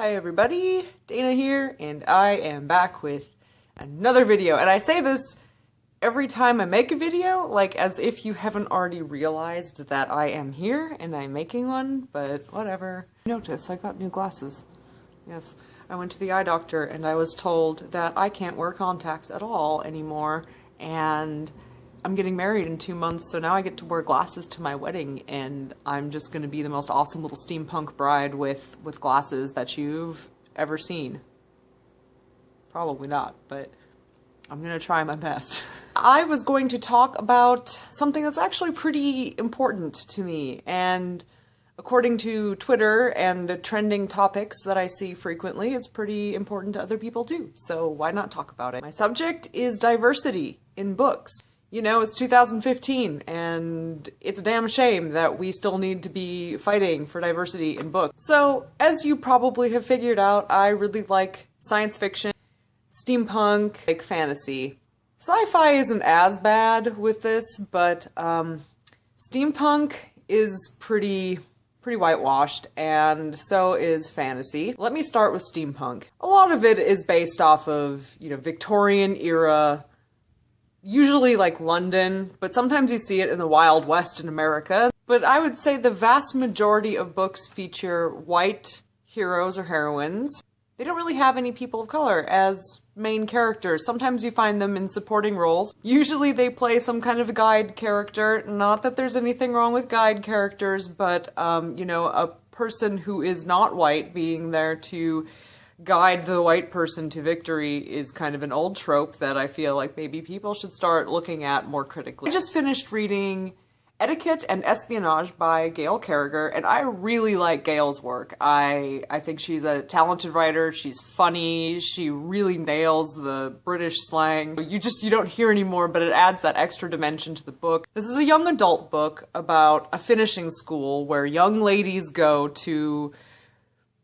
Hi everybody, Dana here, and I am back with another video. And I say this every time I make a video, like as if you haven't already realized that I am here and I'm making one, but whatever. Notice, I got new glasses. Yes, I went to the eye doctor and I was told that I can't wear contacts at all anymore, and I'm getting married in 2 months, so now I get to wear glasses to my wedding, and I'm just gonna be the most awesome little steampunk bride with glasses that you've ever seen. Probably not, but I'm gonna try my best. I was going to talk about something that's actually pretty important to me, and according to Twitter and trending topics that I see frequently, it's pretty important to other people too, so why not talk about it? My subject is diversity in books. You know, it's 2015, and it's a damn shame that we still need to be fighting for diversity in books. So, as you probably have figured out, I really like science fiction, steampunk, like fantasy. Sci-fi isn't as bad with this, but steampunk is pretty whitewashed, and so is fantasy. Let me start with steampunk. A lot of it is based off of, you know, Victorian era, usually like London, but sometimes you see it in the Wild West in America. But I would say the vast majority of books feature white heroes or heroines. They don't really have any people of color as main characters. Sometimes you find them in supporting roles. Usually they play some kind of a guide character. Not that there's anything wrong with guide characters, but, you know, a person who is not white being there to guide the white person to victory is kind of an old trope that I feel like maybe people should start looking at more critically. I just finished reading Etiquette and Espionage by Gail Carriger, and I really like Gail's work. I think she's a talented writer, she's funny, she really nails the British slang. You don't hear anymore, but it adds that extra dimension to the book. This is a young adult book about a finishing school where young ladies go to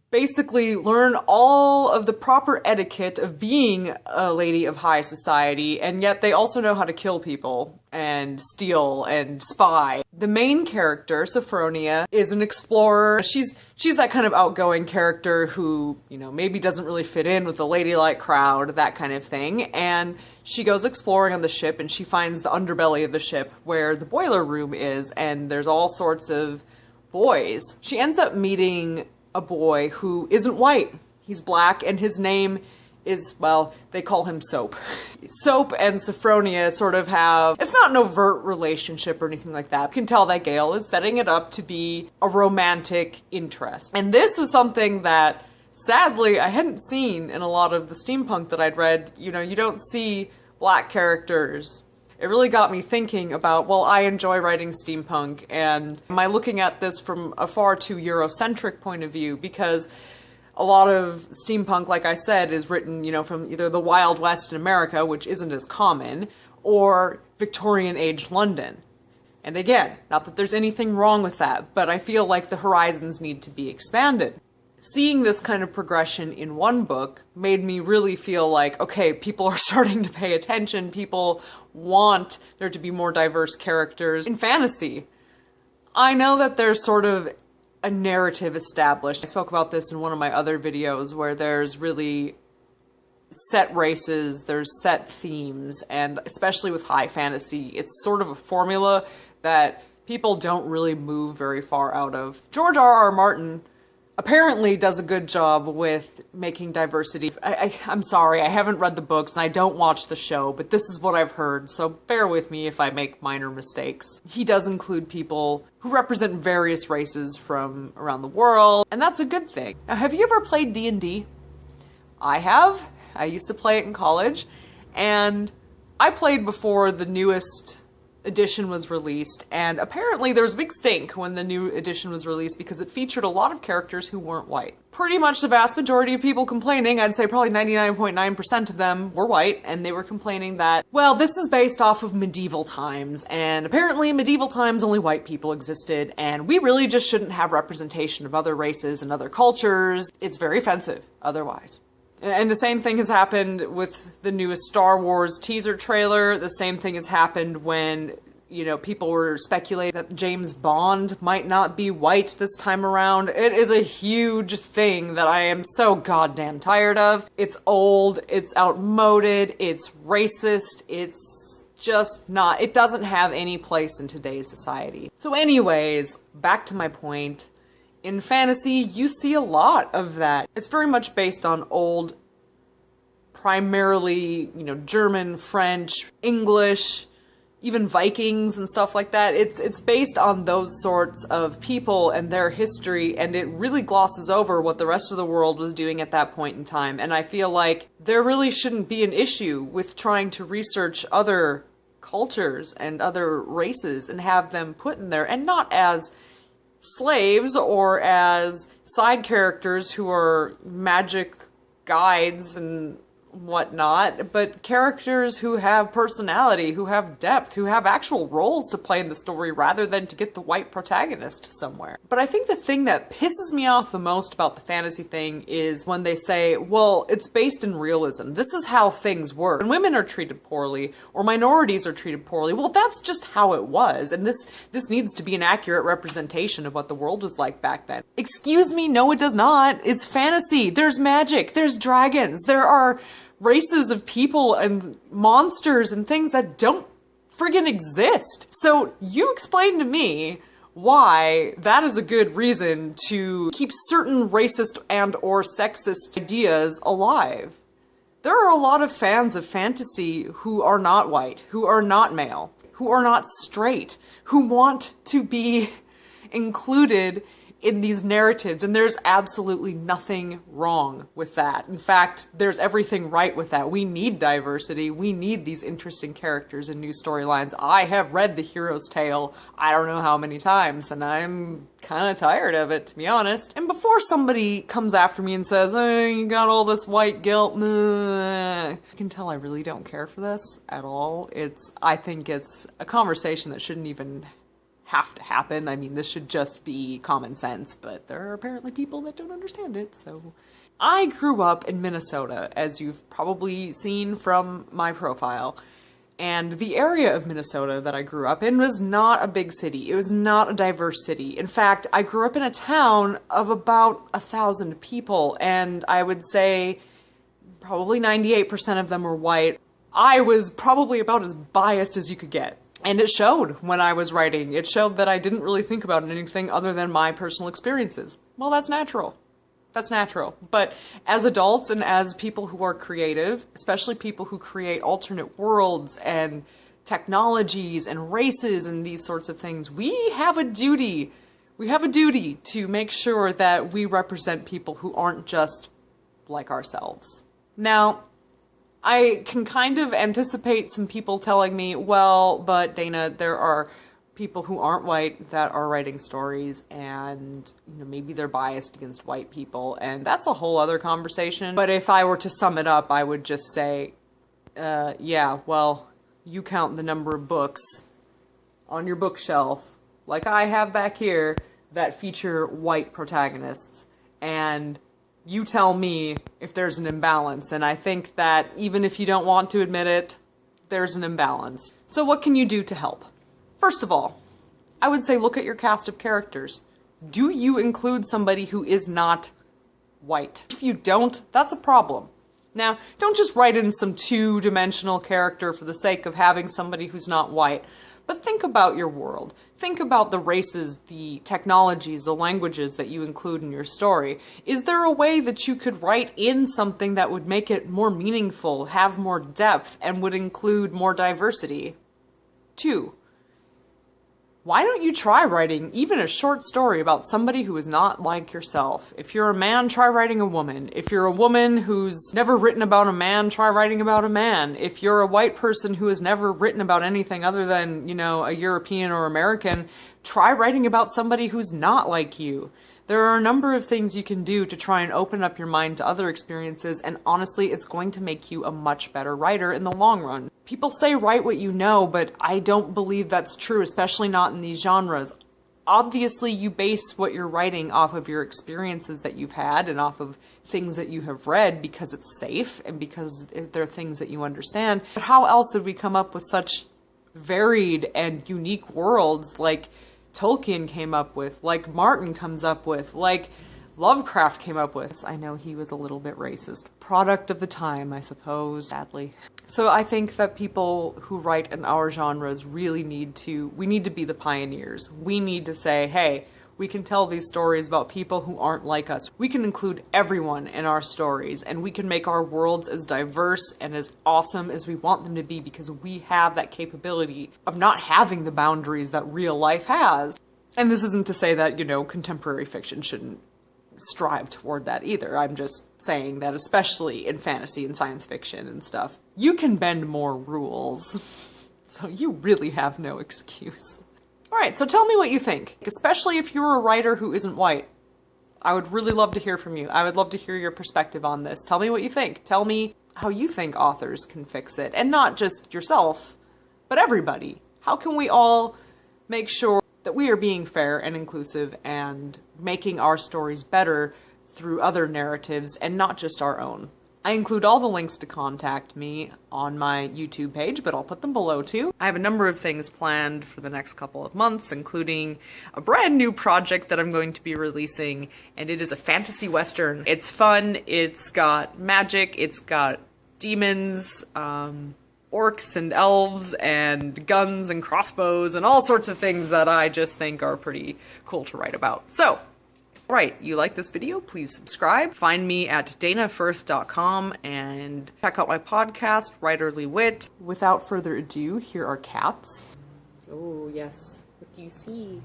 basically learn all of the proper etiquette of being a lady of high society, and yet they also know how to kill people and steal and spy. The main character, Sophronia, is an explorer. She's that kind of outgoing character who, you know, maybe doesn't really fit in with the ladylike crowd, that kind of thing, and she goes exploring on the ship and she finds the underbelly of the ship where the boiler room is, and there's all sorts of boys. She ends up meeting a boy who isn't white. He's black, and his name is, well, they call him Soap. Soap and Sophronia sort of have, it's not an overt relationship or anything like that. You can tell that Gail is setting it up to be a romantic interest. And this is something that, sadly, I hadn't seen in a lot of the steampunk that I'd read. You know, you don't see black characters. It really got me thinking about, well, I enjoy writing steampunk, and am I looking at this from a far too Eurocentric point of view? Because a lot of steampunk, like I said, is written, you know, from either the Wild West in America, which isn't as common, or Victorian age London. And again, not that there's anything wrong with that, but I feel like the horizons need to be expanded. Seeing this kind of progression in one book made me really feel like, okay, people are starting to pay attention, people want there to be more diverse characters in fantasy. I know that there's sort of a narrative established. I spoke about this in one of my other videos where there's really set races, there's set themes, and especially with high fantasy, it's sort of a formula that people don't really move very far out of. George R.R. Martin apparently does a good job with making diversity. I'm sorry, I haven't read the books and I don't watch the show, but this is what I've heard, so bear with me if I make minor mistakes. He does include people who represent various races from around the world, and that's a good thing. Now, have you ever played D&D? I have. I used to play it in college, and I played before the newest edition was released, and apparently there was a big stink when the new edition was released because it featured a lot of characters who weren't white. Pretty much the vast majority of people complaining, I'd say probably 99.9% of them were white, and they were complaining that, well, this is based off of medieval times, and apparently in medieval times only white people existed, and we really just shouldn't have representation of other races and other cultures. It's very offensive otherwise. And the same thing has happened with the newest Star Wars teaser trailer. The same thing has happened when, You know, people were speculating that James Bond might not be white this time around. It is a huge thing that I am so goddamn tired of. It's old, it's outmoded, it's racist, it's just not, it doesn't have any place in today's society. So anyways, back to my point. In fantasy, you see a lot of that. It's very much based on old, primarily, you know, German, French, English, even Vikings and stuff like that. It's based on those sorts of people and their history, and it really glosses over what the rest of the world was doing at that point in time. And I feel like there really shouldn't be an issue with trying to research other cultures and other races and have them put in there, and not as slaves or as side characters who are magic guides and whatnot, but characters who have personality, who have depth, who have actual roles to play in the story rather than to get the white protagonist somewhere. But I think the thing that pisses me off the most about the fantasy thing is when they say, well, it's based in realism. This is how things were. When women are treated poorly or minorities are treated poorly, well, that's just how it was. And this needs to be an accurate representation of what the world was like back then. Excuse me, no, it does not. It's fantasy. There's magic. There's dragons. There are races of people and monsters and things that don't friggin' exist. So you explain to me why that is a good reason to keep certain racist and or sexist ideas alive. There are a lot of fans of fantasy who are not white, who are not male, who are not straight, who want to be included in these narratives, and there's absolutely nothing wrong with that. In fact, there's everything right with that. We need diversity. We need these interesting characters and new storylines. I have read The Hero's Tale I don't know how many times, and I'm kind of tired of it, to be honest. And before somebody comes after me and says, oh, you got all this white guilt, you can tell I really don't care for this at all. I think it's a conversation that shouldn't even have to happen. I mean, this should just be common sense, but there are apparently people that don't understand it, so. I grew up in Minnesota, as you've probably seen from my profile, and the area of Minnesota that I grew up in was not a big city. It was not a diverse city. In fact, I grew up in a town of about 1,000 people, and I would say probably 98% of them were white. I was probably about as biased as you could get. And it showed when I was writing. It showed that I didn't really think about anything other than my personal experiences. Well, that's natural. That's natural. But as adults and as people who are creative, especially people who create alternate worlds and technologies and races and these sorts of things, we have a duty. We have a duty to make sure that we represent people who aren't just like ourselves. Now, I can kind of anticipate some people telling me, well, but Dana, there are people who aren't white that are writing stories, and you know, maybe they're biased against white people, and that's a whole other conversation. But if I were to sum it up, I would just say, yeah, well, you count the number of books on your bookshelf, like I have back here, that feature white protagonists, and you tell me if there's an imbalance, and I think that even if you don't want to admit it, there's an imbalance. So what can you do to help? First of all, I would say look at your cast of characters. Do you include somebody who is not white? If you don't, that's a problem. Now, don't just write in some two-dimensional character for the sake of having somebody who's not white. But think about your world. Think about the races, the technologies, the languages that you include in your story. Is there a way that you could write in something that would make it more meaningful, have more depth, and would include more diversity? 2. Why don't you try writing even a short story about somebody who is not like yourself? If you're a man, try writing a woman. If you're a woman who's never written about a man, try writing about a man. If you're a white person who has never written about anything other than, you know, a European or American, try writing about somebody who's not like you. There are a number of things you can do to try and open up your mind to other experiences, and honestly, it's going to make you a much better writer in the long run. People say write what you know, but I don't believe that's true, especially not in these genres. Obviously, you base what you're writing off of your experiences that you've had and off of things that you have read because it's safe and because they're things that you understand. But how else would we come up with such varied and unique worlds like Tolkien came up with, like Martin comes up with, like Lovecraft came up with. I know he was a little bit racist. Product of the time, I suppose, sadly. So I think that people who write in our genres really need to be the pioneers. We need to say, hey, we can tell these stories about people who aren't like us. We can include everyone in our stories, and we can make our worlds as diverse and as awesome as we want them to be because we have that capability of not having the boundaries that real life has. And this isn't to say that, you know, contemporary fiction shouldn't strive toward that either. I'm just saying that especially in fantasy and science fiction and stuff, you can bend more rules. So you really have no excuse. Alright, so tell me what you think, especially if you're a writer who isn't white. I would really love to hear from you. I would love to hear your perspective on this. Tell me what you think. Tell me how you think authors can fix it. And not just yourself, but everybody. How can we all make sure that we are being fair and inclusive and making our stories better through other narratives and not just our own? I include all the links to contact me on my YouTube page, but I'll put them below too. I have a number of things planned for the next couple of months, including a brand new project that I'm going to be releasing, and it is a fantasy western. It's fun, it's got magic, it's got demons, orcs and elves and guns and crossbows and all sorts of things that I just think are pretty cool to write about. So, right, you like this video, please subscribe. Find me at danafirth.com and check out my podcast, Writerly Wit. Without further ado, here are cats. Oh yes, what do you see?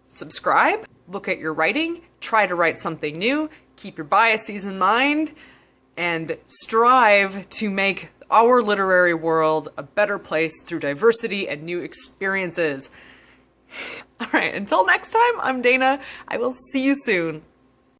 Subscribe, look at your writing, try to write something new, keep your biases in mind, and strive to make our literary world a better place through diversity and new experiences. Alright, until next time, I'm Dana. I will see you soon.